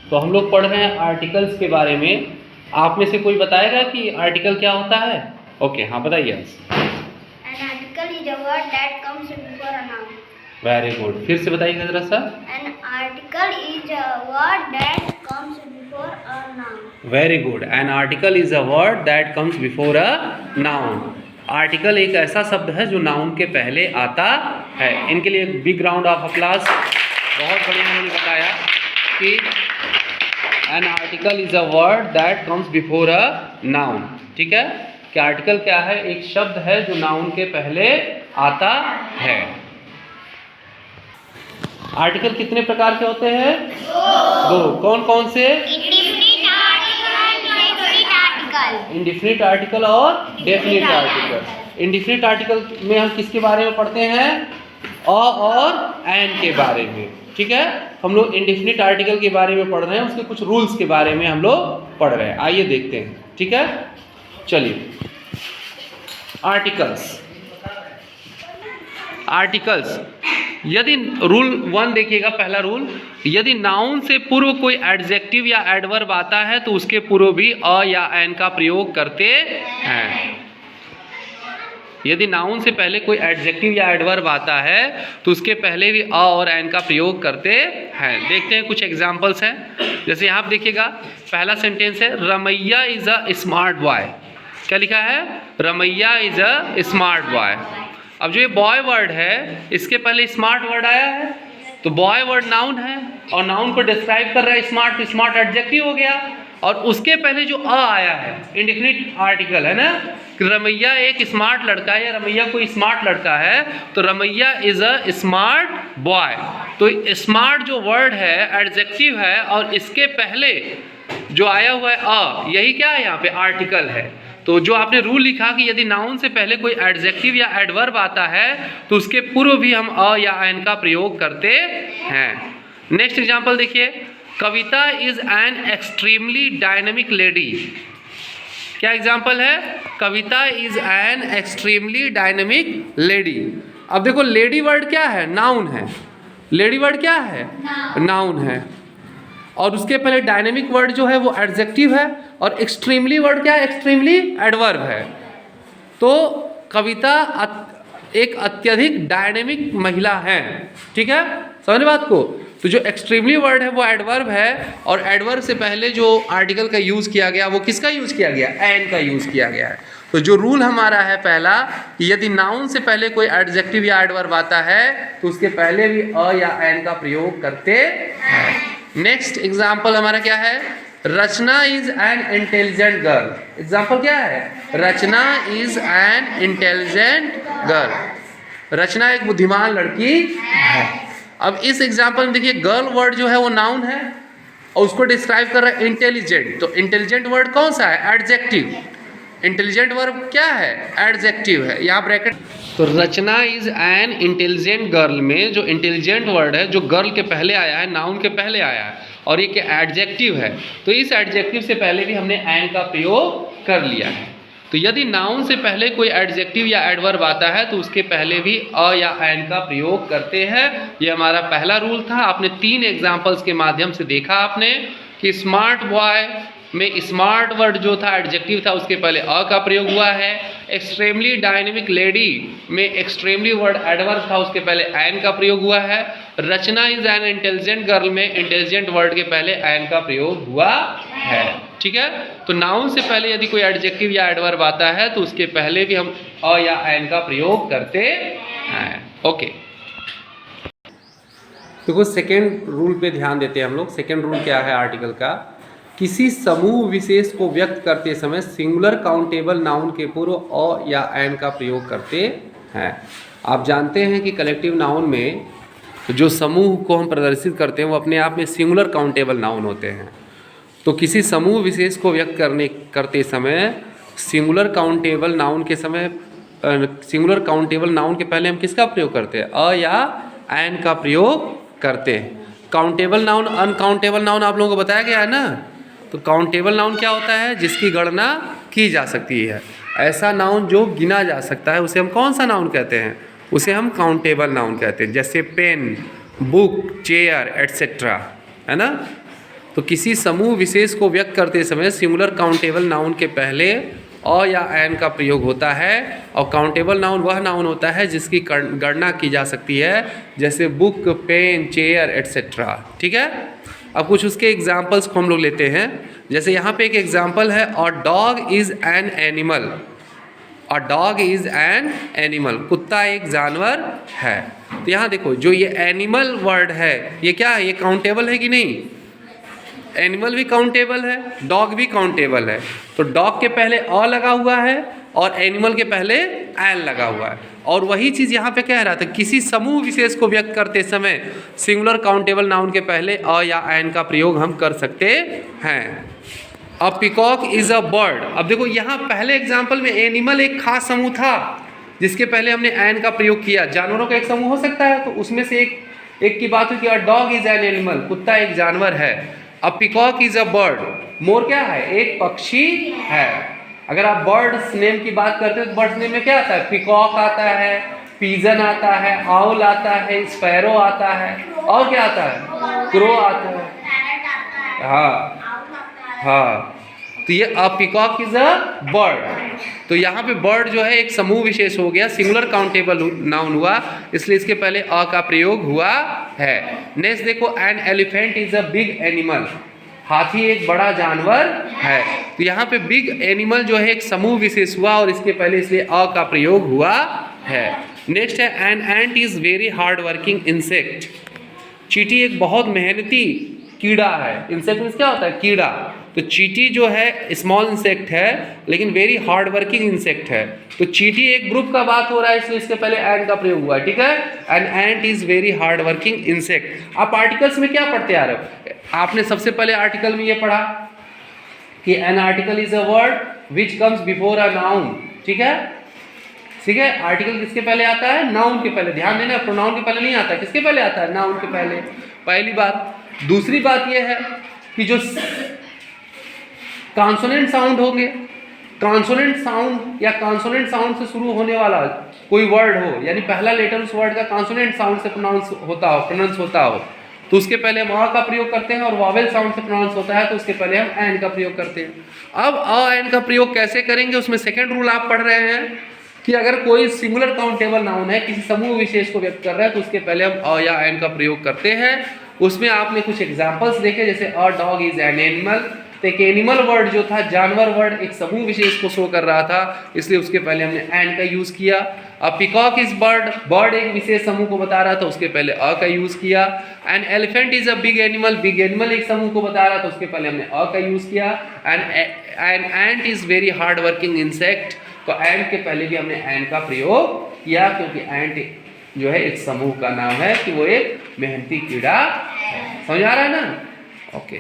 तो हम लोग पढ़ रहे हैं आर्टिकल्स के बारे में। आप में से कोई बताएगा कि आर्टिकल क्या होता है? ओके, हाँ बताइए। An article is a word that comes before a noun. Very good, फिर से बताइएगा जरा सा। An article is a word that comes before a noun. Very good, an article is a word that comes before a noun. Article एक ऐसा शब्द है जो नाउन के पहले आता है। इनके लिए एक बिग राउंड ऑफ अप्लास। बहुत बढ़िया उन्होंने बताया कि an article is a word that comes before a noun. ठीक है, कि आर्टिकल क्या है? एक शब्द है जो नाउन के पहले आता है। आर्टिकल कितने प्रकार के होते हैं? दो। कौन कौन से? इंडिफिनिट आर्टिकल और डेफिनिट आर्टिकल। इंडिफिनिट आर्टिकल में हम किसके बारे में पढ़ते हैं? अ और एन के बारे में। ठीक है, हम लोग इंडिफिनिट आर्टिकल के बारे में पढ़ रहे हैं, उसके कुछ रूल्स के बारे में हम लोग पढ़ रहे हैं। आइए देखते हैं। ठीक है, चलिए। आर्टिकल्स यदि रूल 1 देखिएगा, पहला रूल, यदि नाउन से पूर्व कोई एडजेक्टिव या एडवर्ब आता है तो उसके पूर्व भी अ या एन का प्रयोग करते हैं। यदि नाउन से पहले कोई एडजेक्टिव या एडवर्ब आता है तो उसके पहले भी अ और एन का प्रयोग करते हैं। देखते हैं, कुछ एग्जांपल्स हैं। जैसे यहाँ पे देखिएगा, पहला सेंटेंस है Ramaiya is a smart boy. क्या लिखा है? Ramaiya is a smart boy. अब जो ये बॉय वर्ड है, इसके पहले स्मार्ट वर्ड आया है, तो बॉय वर्ड नाउन है और नाउन को डिस्क्राइब कर रहा है स्मार्ट, तो स्मार्ट एडजेक्टिव हो गया। और उसके पहले जो अ आया है, इंडिफिनिट आर्टिकल है ना, कि रमैया एक स्मार्ट लड़का है या रमैया कोई स्मार्ट लड़का है, तो Ramaiya is a smart boy. तो स्मार्ट जो वर्ड है एडजेक्टिव है और इसके पहले जो आया हुआ है अ, यही क्या है? यहाँ पे आर्टिकल है। तो जो आपने रूल लिखा कि यदि नाउन से पहले कोई एडजेक्टिव या एडवर्ब आता है तो उसके पूर्व भी हम अ या एन का प्रयोग करते हैं। नेक्स्ट एग्जांपल देखिए, Kavita is an extremely dynamic lady. क्या एग्जांपल है? Kavita is an extremely dynamic lady. अब देखो, लेडी वर्ड क्या है? नाउन है। लेडी वर्ड क्या है? नाउन है। और उसके पहले डायनेमिक वर्ड जो है वो एडजेक्टिव है और एक्सट्रीमली वर्ड क्या है? एक्सट्रीमली एडवर्ब है। तो कविता एक अत्यधिक डायनेमिक महिला है। ठीक है, समझ बात को? तो जो एक्सट्रीमली वर्ड है वो एडवर्ब है और एडवर्ब से पहले जो आर्टिकल का यूज़ किया गया वो किसका यूज़ किया गया? एन का यूज़ किया गया है। तो जो रूल हमारा है पहला, कि यदि नाउन से पहले कोई एडजेक्टिव या एडवर्ब आता है तो उसके पहले भी अ या एन का प्रयोग करते हैं। नेक्स्ट एग्जाम्पल हमारा क्या है? Rachna is an intelligent girl. Example क्या है? Rachna is an intelligent girl. Rachna एक बुद्धिमान लड़की है। अब इस एग्जाम्पल में देखिए, गर्ल वर्ड जो है वो नाउन है और उसको डिस्क्राइब कर रहा है इंटेलिजेंट। तो इंटेलिजेंट वर्ड कौन सा है? एडजेक्टिव। इंटेलिजेंट वर्ब क्या है? एडजेक्टिव है। यहाँ ब्रैकेट। तो रचना इज एन इंटेलिजेंट गर्ल में जो इंटेलिजेंट वर्ड है, जो गर्ल के पहले आया है, नाउन के पहले आया है और ये क्या? एडजेक्टिव है। तो इस एडजेक्टिव से पहले भी हमने एन का प्रयोग कर लिया है। तो यदि नाउन से पहले कोई एडजेक्टिव या एडवर्ब आता है तो उसके पहले भी अ या एन का प्रयोग करते हैं। ये हमारा पहला रूल था। आपने 3 एग्जाम्पल्स के माध्यम से देखा आपने कि स्मार्ट बॉय में स्मार्ट वर्ड जो था एडजेक्टिव था, उसके पहले अ का प्रयोग हुआ है। एक्सट्रीमली डायनेमिक लेडी में एक्सट्रीमली वर्ड एडवर्ब था, उसके पहले एन का प्रयोग हुआ है। Rachna is an intelligent girl में इंटेलिजेंट वर्ड के पहले एन का प्रयोग हुआ है। ठीक है, तो नाउन से पहले यदि कोई एडजेक्टिव या एडवर्ब आता है तो उसके पहले भी हम अ या एन का प्रयोग करते हैं। ओके, तो कुछ सेकेंड रूल पे ध्यान देते हैं हम लोग। सेकेंड रूल क्या है आर्टिकल का? किसी समूह विशेष को व्यक्त करते समय सिंगुलर काउंटेबल नाउन के पूर्व अ या एन का प्रयोग करते हैं। आप जानते हैं कि कलेक्टिव नाउन में जो समूह को हम प्रदर्शित करते हैं वो अपने आप में सिंगुलर काउंटेबल नाउन होते हैं। तो किसी समूह विशेष को व्यक्त करते समय सिंगुलर काउंटेबल नाउन के पहले हम किसका प्रयोग करते हैं? अ या एन का प्रयोग करते हैं। काउंटेबल नाउन, अनकाउंटेबल नाउन आप लोगों को बताया गया है ना। तो काउंटेबल नाउन क्या होता है? जिसकी गणना की जा सकती है। ऐसा नाउन जो गिना जा सकता है उसे हम कौन सा नाउन कहते हैं? उसे हम काउंटेबल नाउन कहते हैं। जैसे पेन, बुक, चेयर एट्सेट्रा, है ना। तो किसी समूह विशेष को व्यक्त करते समय सिंगुलर काउंटेबल नाउन के पहले अ या एन का प्रयोग होता है, और काउंटेबल नाउन वह नाउन होता है जिसकी गणना की जा सकती है, जैसे बुक, पेन, चेयर एट्सेट्रा। ठीक है, अब कुछ उसके एग्जाम्पल्स को हम लोग लेते हैं। जैसे यहाँ पे एक एग्जाम्पल है, अ dog is an animal. A dog is an animal, कुत्ता एक जानवर है। तो यहाँ देखो, जो ये एनिमल वर्ड है ये क्या है, ये काउंटेबल है कि नहीं? एनिमल भी काउंटेबल है, डॉग भी काउंटेबल है। तो डॉग के पहले अ लगा हुआ है और एनिमल के पहले एन लगा हुआ है। और वही चीज़ यहाँ पे कह रहा था, किसी समूह विशेष को व्यक्त करते समय सिंगुलर काउंटेबल नाउन के पहले अ या एन का प्रयोग हम कर सकते हैं। अ पीकॉक इज़ अ बर्ड। अब देखो यहाँ पहले एग्जाम्पल में एनिमल एक खास समूह था जिसके पहले हमने एन का प्रयोग किया। जानवरों का एक समूह हो सकता है, तो उसमें से एक की बात हुई कि a dog is an animal, कुत्ता एक जानवर है। A peacock is a bird, मोर क्या है, एक पक्षी है। अगर आप बर्ड्स नेम की बात करते हो तो बर्ड्स नेम में क्या आता है, पीकॉक आता है, पीजन आता है, आउल आता है, स्पैरो आता है, और क्या आता है, क्रो आता है। हाँ हाँ, तो ये अ पीकॉक इज अ बर्ड। तो यहाँ पे बर्ड जो है एक समूह विशेष हो गया, सिंगुलर काउंटेबल नाउन हुआ, इसलिए इसके पहले अ का प्रयोग हुआ है। नेक्स्ट देखो, an elephant is a big animal. हाथी एक बड़ा जानवर है। तो यहाँ पे बिग एनिमल जो है एक समूह विशेष हुआ और इसके पहले इसलिए अ का प्रयोग हुआ है। नेक्स्ट है, an ant is very hard working insect. चींटी एक बहुत मेहनती कीड़ा है। इंसेक्ट मीन्स क्या होता है, कीड़ा। तो चींटी जो है स्मॉल इंसेक्ट है लेकिन वेरी हार्ड वर्किंग इंसेक्ट है। तो चींटी एक ग्रुप का बात हो रहा है, इसलिए इसके पहले एंड का प्रयोग हुआ है। ठीक है, an ant is very hard working insect. आप आर्टिकल्स में क्या पढ़ते आ रहे हो, आपने सबसे पहले आर्टिकल में ये पढ़ा कि an article is a word which comes before a noun. ठीक है, ठीक है, आर्टिकल किसके पहले आता है, नाउन के पहले। ध्यान देना, प्रोनाउन के पहले नहीं आता, किसके पहले आता है, नाउन के पहले। पहली बात। दूसरी बात यह है कि जो कॉन्सोनेंट साउंड होंगे, कॉन्सोनेंट साउंड या कॉन्सोनेंट साउंड से शुरू होने वाला कोई वर्ड हो, यानी पहला लेटर उस वर्ड का कॉन्सोनेंट साउंड से प्रोनाउंस होता हो, तो उसके पहले हम अ का प्रयोग करते हैं। और वॉवेल साउंड से प्रोनाउंस होता है तो उसके पहले हम एन का प्रयोग करते हैं। अब अ एन का प्रयोग कैसे करेंगे, उसमें सेकेंड रूल आप पढ़ रहे हैं कि अगर कोई सिंगुलर काउंटेबल नाउन है, किसी समूह विशेष को व्यक्त कर रहा है, तो उसके पहले हम अ या एन का प्रयोग करते हैं। उसमें आपने कुछ एग्जाम्पल्स देखे, जैसे a dog is an animal. तो एक एनिमल वर्ड जो था, जानवर वर्ड, एक समूह विशेष को शो कर रहा था, इसलिए उसके पहले हमने एन का यूज किया। अ पीकॉक इज बर्ड, बर्ड एक विशेष समूह को बता रहा था, उसके पहले अ का यूज किया। An elephant is a big animal, big animal एक समूह को बता रहा था, उसके पहले हमने अ का यूज किया। An ant is very hard working insect, तो एंट के पहले भी हमने एन का प्रयोग किया, क्योंकि एंट जो है एक समूह का नाम है कि वो एक मेहनती कीड़ा है। समझ आ रहा है ना? ओके।